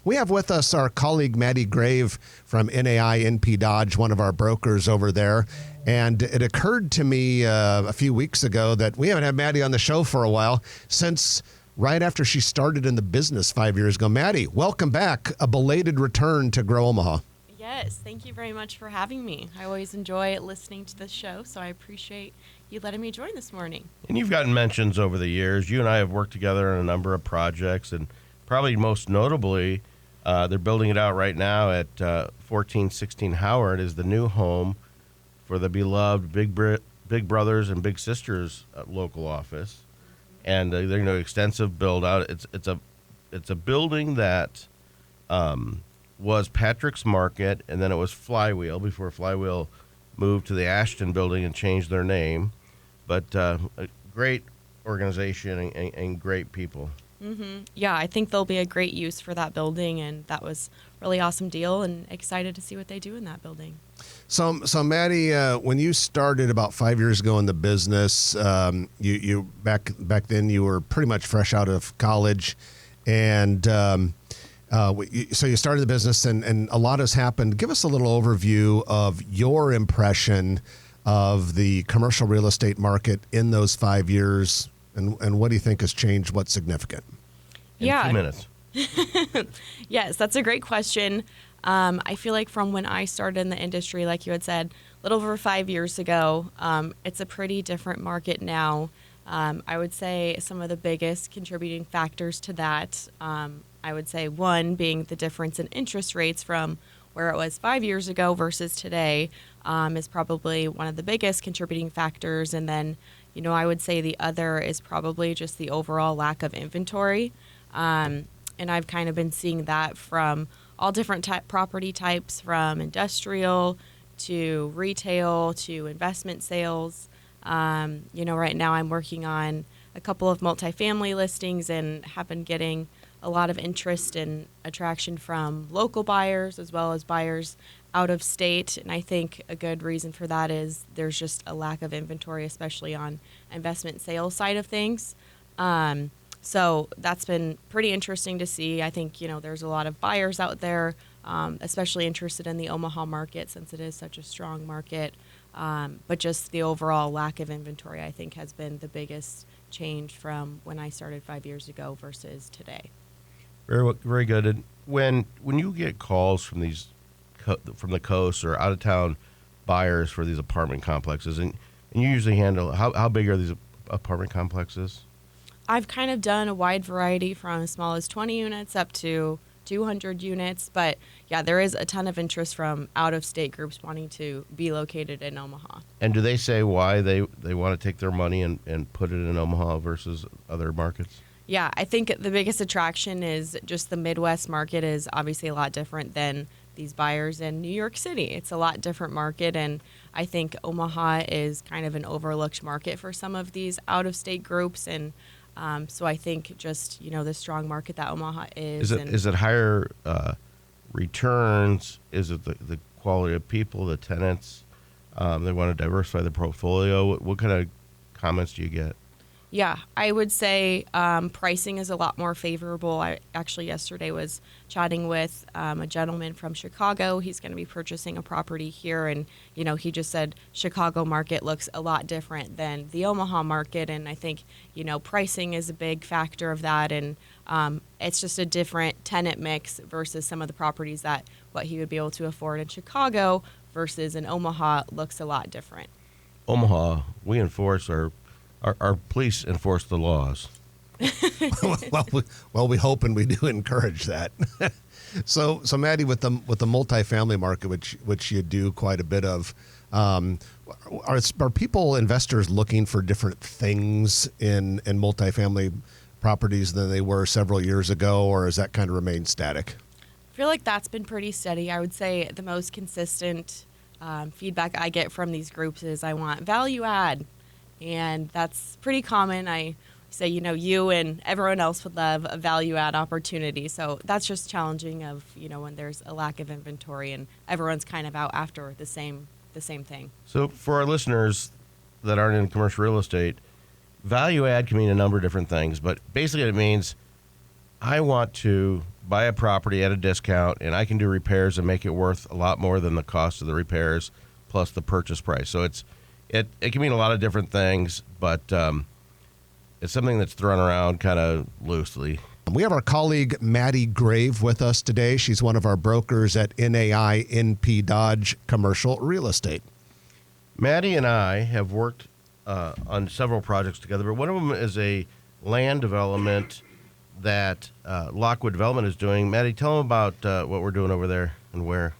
We have with us our colleague Maddie Graeve from NAI NP Dodge, one of our brokers over there. And it occurred to me a few weeks ago that we haven't had Maddie on the show for a while since right after she started in the business 5 years ago. Maddie, welcome back. A belated return to Grow Omaha. Yes, thank you very much for having me. I always enjoy listening to the show, so I appreciate you letting me join this morning. And you've gotten mentions over the years. You and I have worked together on a number of projects, and probably most notably, they're building it out right now at 1416 Howard is the new home for the beloved Big Brothers and Big Sisters local office. And they're extensive build out. It's a building that was Patrick's Market, and then it was Flywheel before Flywheel moved to the Ashton building and changed their name. But a great organization and great people. Mm-hmm. Yeah, I think there'll be a great use for that building, and that was a really awesome deal, and excited to see what they do in that building. So Maddie, when you started about 5 years ago in the business, you back then you were pretty much fresh out of college, and so you started the business, and a lot has happened. Give us a little overview of your impression of the commercial real estate market in those 5 years, and what do you think has changed? What's significant? In 2 minutes. Yes, that's a great question. I feel like from when I started in the industry, like you had said, a little over 5 years ago, it's a pretty different market now. I would say some of the biggest contributing factors to that, I would say one being the difference in interest rates from where it was 5 years ago versus today, is probably one of the biggest contributing factors. And then, I would say the other is probably just the overall lack of inventory. And I've kind of been seeing that from all different property types, from industrial to retail to investment sales. Right now I'm working on a couple of multifamily listings and have been getting a lot of interest and attraction from local buyers as well as buyers out of state. And I think a good reason for that is there's just a lack of inventory, especially on investment sales side of things. So that's been pretty interesting to see. I think, there's a lot of buyers out there, especially interested in the Omaha market since it is such a strong market. But just the overall lack of inventory, I think, has been the biggest change from when I started 5 years ago versus today. Very, very good. And when you get calls from from the coast or out of town buyers for these apartment complexes, and you usually handle how big are these apartment complexes? I've kind of done a wide variety from as small as 20 units up to 200 units. But yeah, there is a ton of interest from out-of-state groups wanting to be located in Omaha. And do they say why they want to take their money and put it in Omaha versus other markets? Yeah, I think the biggest attraction is just the Midwest market is obviously a lot different than these buyers in New York City. It's a lot different market, and I think Omaha is kind of an overlooked market for some of these out-of-state groups. And so I think just, the strong market that Omaha is. Is it higher returns? Is it the quality of people, the tenants? They want to diversify the portfolio. What kind of comments do you get? Yeah, I would say pricing is a lot more favorable. I actually yesterday was chatting with a gentleman from Chicago. He's going to be purchasing a property here, and he just said Chicago market looks a lot different than the Omaha market, and I think pricing is a big factor of that, and it's just a different tenant mix versus some of the properties that what he would be able to afford in Chicago versus in Omaha looks a lot different. Omaha, we enforce our police enforce the laws. well, we hope and we do encourage that. So Maddie, with the multifamily market, which you do quite a bit of, are people, investors, looking for different things in multifamily properties than they were several years ago, or has that kind of remained static? I feel like that's been pretty steady. I would say the most consistent feedback I get from these groups is I want value add. And that's pretty common. I say, you and everyone else would love a value add opportunity. So that's just challenging of, when there's a lack of inventory and everyone's kind of out after the same thing. So for our listeners that aren't in commercial real estate, value add can mean a number of different things. But basically it means I want to buy a property at a discount, and I can do repairs and make it worth a lot more than the cost of the repairs plus the purchase price. So it can mean a lot of different things, but it's something that's thrown around kind of loosely. We have our colleague Maddie Graeve with us today. She's one of our brokers at NAI NP Dodge Commercial Real Estate. Maddie and I have worked on several projects together, but one of them is a land development that Lockwood Development is doing. Maddie, tell them about what we're doing over there and where.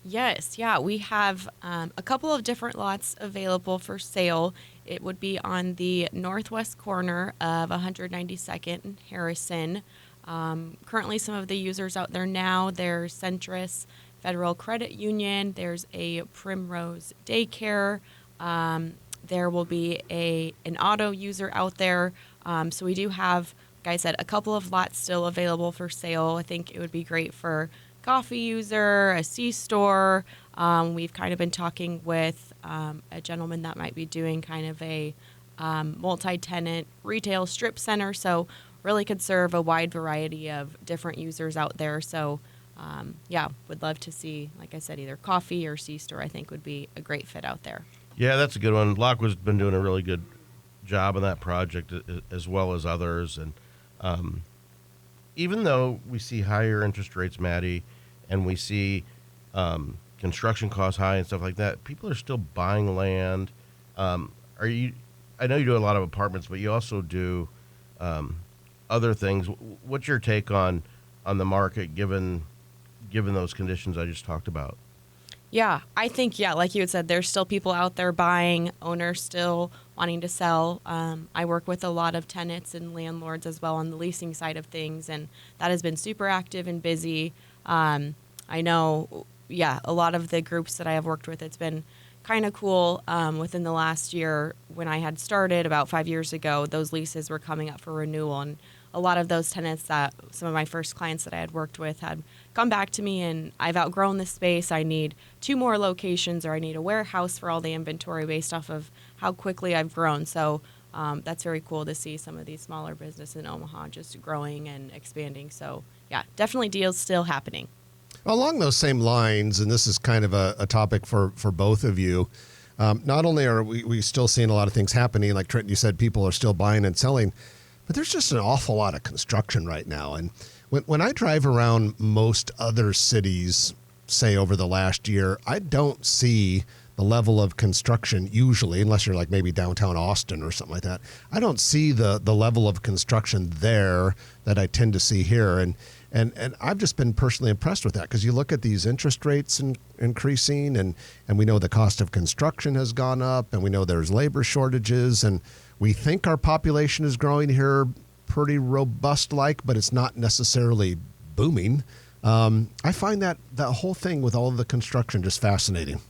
Yes, yeah, we have a couple of different lots available for sale. It would be on the northwest corner of 192nd and Harrison. Currently, some of the users out there now, there's Centris Federal Credit Union, there's a Primrose Daycare, there will be an auto user out there. So we do have, like I said, a couple of lots still available for sale. I think it would be great for coffee user, a C-store. We've kind of been talking with a gentleman that might be doing kind of a multi-tenant retail strip center. So really could serve a wide variety of different users out there. So yeah, would love to see, like I said, either coffee or C-store I think would be a great fit out there. Yeah, that's a good one. Lockwood's been doing a really good job on that project as well as others. And even though we see higher interest rates, Maddie, and we see construction costs high and stuff like that, people are still buying land. I know you do a lot of apartments, but you also do other things. What's your take on the market given those conditions I just talked about? Yeah, I think, like you had said, there's still people out there buying, owners still wanting to sell. I work with a lot of tenants and landlords as well on the leasing side of things, and that has been super active and busy. I know, a lot of the groups that I have worked with, it's been kind of cool. Within the last year, when I had started about 5 years ago, those leases were coming up for renewal, and a lot of those tenants that some of my first clients that I had worked with had come back to me and I've outgrown this space. I need 2 more locations, or I need a warehouse for all the inventory based off of how quickly I've grown. So that's very cool to see some of these smaller businesses in Omaha just growing and expanding. So yeah, definitely deals still happening. Along those same lines, and this is kind of a topic for both of you, not only are we still seeing a lot of things happening, like Trent, you said, people are still buying and selling, but there's just an awful lot of construction right now. And when I drive around most other cities, say over the last year, I don't see the level of construction usually, unless you're like maybe downtown Austin or something like that. I don't see the level of construction there that I tend to see here. And I've just been personally impressed with that, because you look at these interest rates increasing, and we know the cost of construction has gone up, and we know there's labor shortages, and we think our population is growing here pretty robust-like, but it's not necessarily booming. I find that whole thing with all of the construction just fascinating.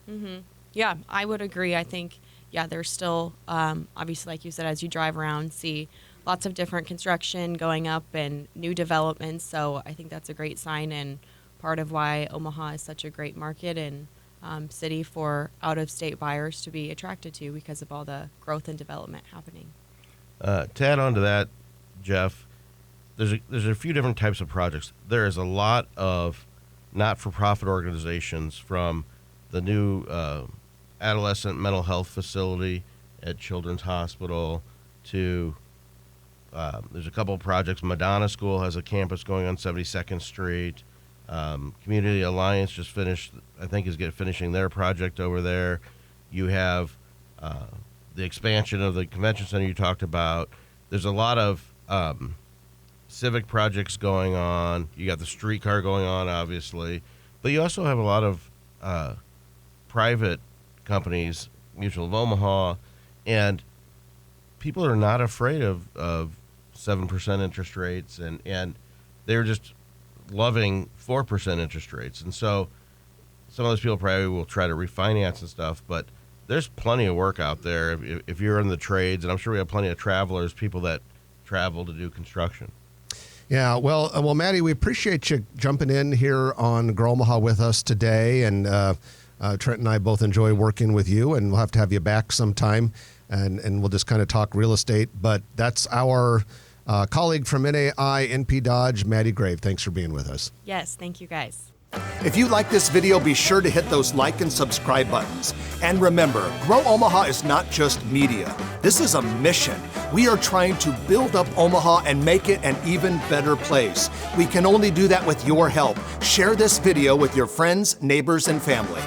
Mm-hmm. Yeah, I would agree. I think, there's still, obviously, like you said, as you drive around, see lots of different construction going up and new developments. So I think that's a great sign, and part of why Omaha is such a great market and city for out-of-state buyers to be attracted to, because of all the growth and development happening. To add on to that, Jeff, there's a few different types of projects. There is a lot of not-for-profit organizations, from the new adolescent mental health facility at Children's Hospital to there's a couple of projects. Madonna School has a campus going on 72nd Street. Community Alliance just finished, I think, is finishing their project over there. You have the expansion of the convention center you talked about. There's a lot of civic projects going on. You got the streetcar going on, obviously, but you also have a lot of private companies, Mutual of Omaha, and people are not afraid of 7% interest rates, and they're just loving 4% interest rates. And so some of those people probably will try to refinance and stuff, but there's plenty of work out there if you're in the trades, and I'm sure we have plenty of travelers, people that travel to do construction. Yeah, well, Maddie, we appreciate you jumping in here on Grow Omaha with us today, and Trent and I both enjoy working with you, and we'll have to have you back sometime, and we'll just kind of talk real estate. But that's our colleague from NAI NP Dodge, Maddie Graeve. Thanks for being with us. Yes, thank you guys. If you like this video, be sure to hit those like and subscribe buttons. And remember, Grow Omaha is not just media. This is a mission. We are trying to build up Omaha and make it an even better place. We can only do that with your help. Share this video with your friends, neighbors, and family.